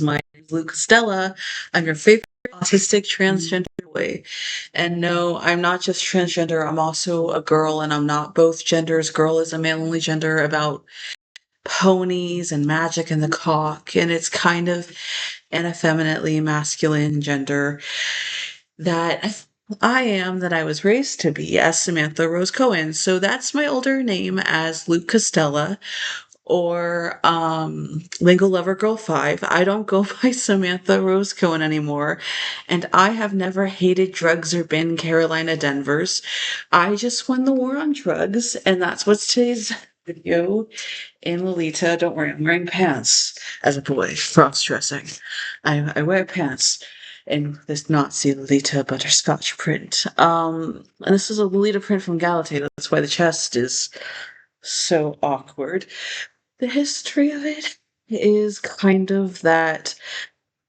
My name is Castella. I'm your favorite autistic transgender boy. And no, I'm not just transgender, I'm also a girl, and I'm not both genders. Girl is a male only gender about ponies and magic and the cock, and it's kind of an effeminately masculine gender that I am, that I was raised to be as Samantha Rose Cohen. So that's my older name as Luke Castella or Lingo Lover Girl 5. I don't go by Samantha Rose Cohen anymore, and I have never hated drugs or been Carolina Denvers. I just won the war on drugs, and that's what's today's video. In Lolita, don't worry, I'm wearing pants as a boy, cross-dressing. I wear pants in this Nazi Lolita butterscotch print. And this is a Lolita print from Galatay. That's why the chest is so awkward. The history of it is kind of that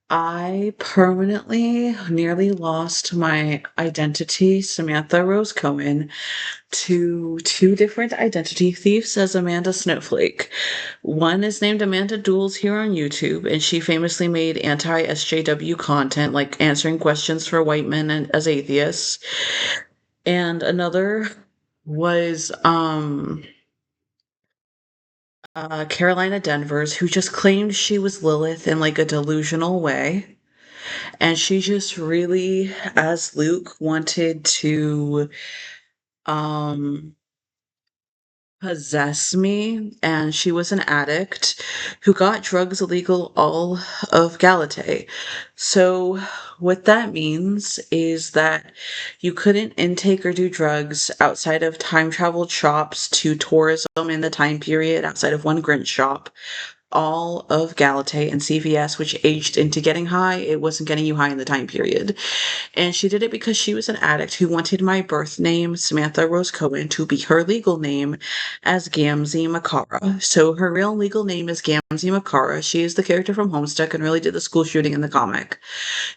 I permanently nearly lost my identity, Samantha Rose Cohen, to two different identity thieves as Amanda Snowflake. One is named Amanda Duels here on YouTube, and she famously made anti-SJW content, like answering questions for white men and as atheists. And another was Carolina Denvers, who just claimed she was Lilith in like a delusional way. And she just really, as Luke, wanted to um possess me. And she was an addict who got drugs illegal all of Galatay. So what that means is that you couldn't intake or do drugs outside of time traveled shops to tourism in the time period outside of one Grinch shop. All of Galatay and CVS, which aged into getting high, it wasn't getting you high in the time period. And she did it because she was an addict who wanted my birth name, Samantha Rose Cohen, to be her legal name as Gamzee Makara. So her real legal name is Gamzee Makara. She is the character from Homestuck and really did the school shooting in the comic.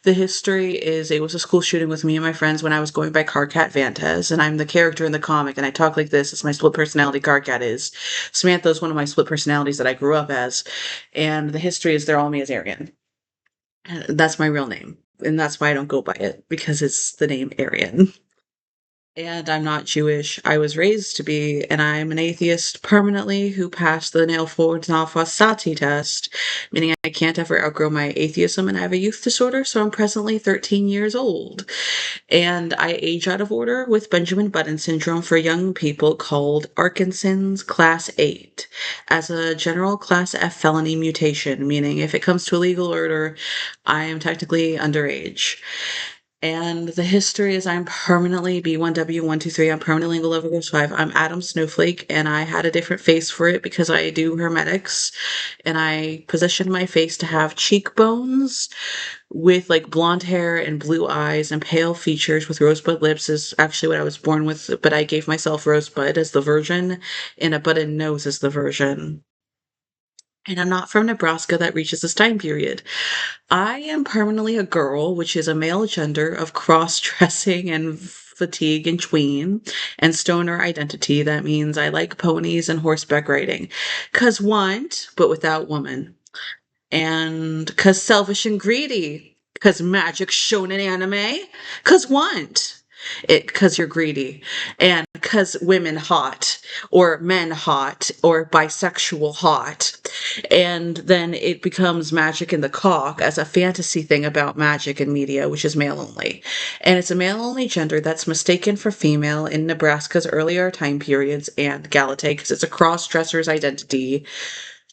The history is it was a school shooting with me and my friends when I was going by Carcat Vantes, and I'm the character in the comic, and I talk like this. It's my split personality Carcat is. Samantha is one of my split personalities that I grew up as, and the history is they're all me as Arian. That's my real name, and that's why I don't go by it, because it's the name Arian. And I'm not Jewish. I was raised to be, and I'm an atheist permanently who passed the Nalfosati test, meaning I can't ever outgrow my atheism, and I have a youth disorder, so I'm presently 13 years old. And I age out of order with Benjamin Button syndrome for young people called Parkinson's Class 8 as a general Class F felony mutation, meaning if it comes to a legal order, I am technically underage. And the history is I'm permanently B1W123. I'm permanently Lingo Lover Girls 5. I'm Adam Snowflake, and I had a different face for it because I do hermetics. And I positioned my face to have cheekbones with like blonde hair and blue eyes and pale features with rosebud lips is actually what I was born with, but I gave myself rosebud as the virgin and a button nose as the version. And I'm not from Nebraska that reaches this time period. I am permanently a girl, which is a male gender of cross-dressing and fatigue and tween and stoner identity. That means I like ponies and horseback riding. 'Cause want, but without woman. And 'cause selfish and greedy. 'Cause magic shonen anime. 'Cause want. 'Cause you're greedy. And 'cause women hot, or men hot, or bisexual hot. And then it becomes magic in the cock as a fantasy thing about magic in media, which is male only. And it's a male only gender that's mistaken for female in Nebraska's earlier time periods and Galatay, because it's a cross-dresser's identity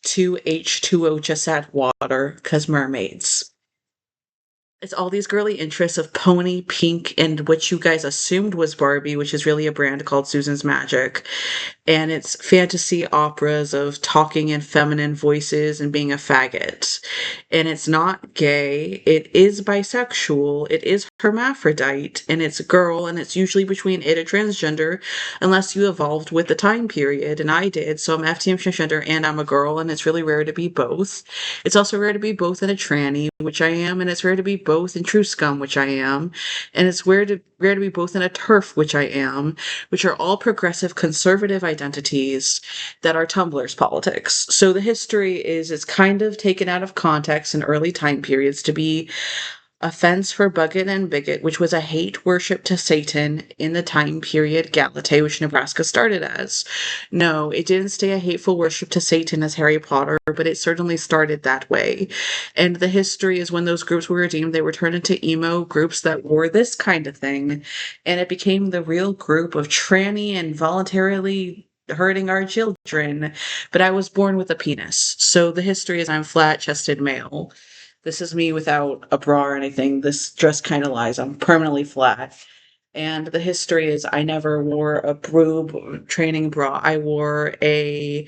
to H2O just add water, because mermaids. It's all these girly interests of Pony, Pink, and what you guys assumed was Barbie, which is really a brand called Susan's Magic. And it's fantasy operas of talking in feminine voices and being a faggot. And it's not gay. It is bisexual. It is hermaphrodite. And it's a girl, and it's usually between it and transgender, unless you evolved with the time period. And I did, so I'm FTM transgender and I'm a girl, and it's really rare to be both. It's also rare to be both in a tranny, which I am, and it's rare to be both in true scum, which I am, and it's rare to be both in a turf, which I am, which are all progressive conservative identities that are Tumblr's politics. So the history is it's kind of taken out of context in early time periods to be offense for bucket and bigot, which was a hate worship to Satan in the time period Galatee, which Nebraska started as. No, it didn't stay a hateful worship to Satan as Harry Potter, but it certainly started that way. And the history is when those groups were redeemed, they were turned into emo groups that wore this kind of thing, and it became the real group of tranny and voluntarily hurting our children. But I was born with a penis, so the history is I'm flat-chested male. This is me without a bra or anything. This dress kind of lies. I'm permanently flat. And the history is I never wore a boob training bra. I wore a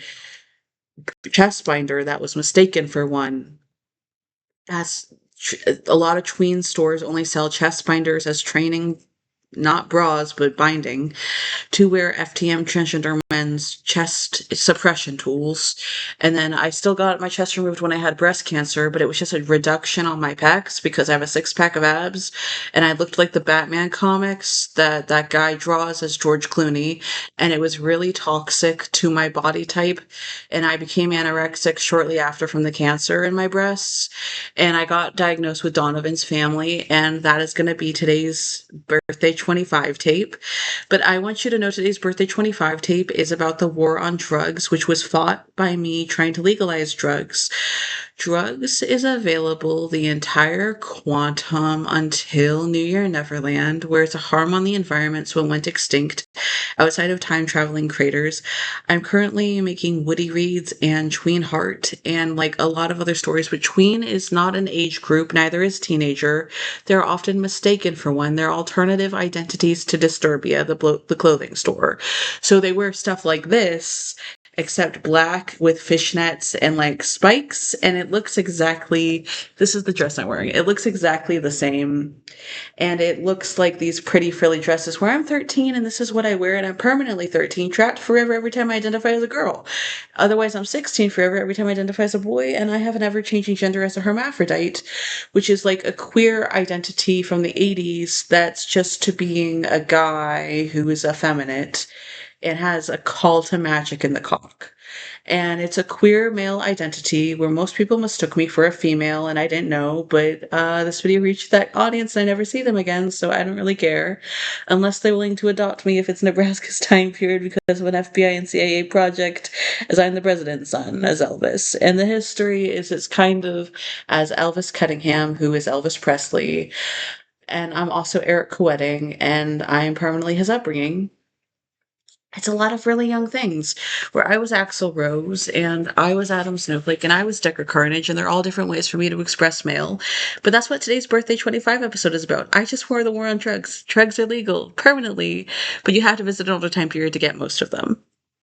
chest binder that was mistaken for one. As a lot of tween stores only sell chest binders as training, not bras, but binding, to wear FTM transgender men's chest suppression tools. And then I still got my chest removed when I had breast cancer, but it was just a reduction on my pecs because I have a six-pack of abs, and I looked like the Batman comics that guy draws as George Clooney, and it was really toxic to my body type, and I became anorexic shortly after from the cancer in my breasts, and I got diagnosed with Donovan's family, and that is going to be today's birthday 25 tape. But I want you to know today's birthday 25 tape is about the war on drugs, which was fought by me trying to legalize drugs. Drugs is available the entire quantum until New Year Neverland, where it's a harm on the environment, so it went extinct outside of time traveling craters. I'm currently making Woody Reads and Tween Heart and like a lot of other stories, but Tween is not an age group, neither is teenager. They're often mistaken for one. They're alternative identities to Disturbia, the clothing store. So they wear stuff like this, except black with fishnets and like spikes, and it looks exactly, this is the dress I'm wearing. It looks exactly the same, and it looks like these pretty frilly dresses where I'm 13 and this is what I wear, and I'm permanently 13, trapped forever every time I identify as a girl. Otherwise, I'm 16 forever every time I identify as a boy, and I have an ever-changing gender as a hermaphrodite, which is like a queer identity from the 80s that's just to being a guy who is effeminate and has a call to magic in the cock. And it's a queer male identity where most people mistook me for a female and I didn't know, but this video reached that audience and I never see them again, so I don't really care. Unless they're willing to adopt me if it's Nebraska's time period because of an FBI and CIA project, as I'm the president's son, as Elvis. And the history is it's kind of as Elvis Cunningham, who is Elvis Presley, and I'm also Eric Coetting, and I am permanently his upbringing. It's a lot of really young things where I was Axl Rose and I was Adam Snowflake and I was Decker Carnage, and they're all different ways for me to express male. But that's what today's birthday 25 episode is about. I just wore the war on drugs. Drugs are legal permanently, but you have to visit an older time period to get most of them.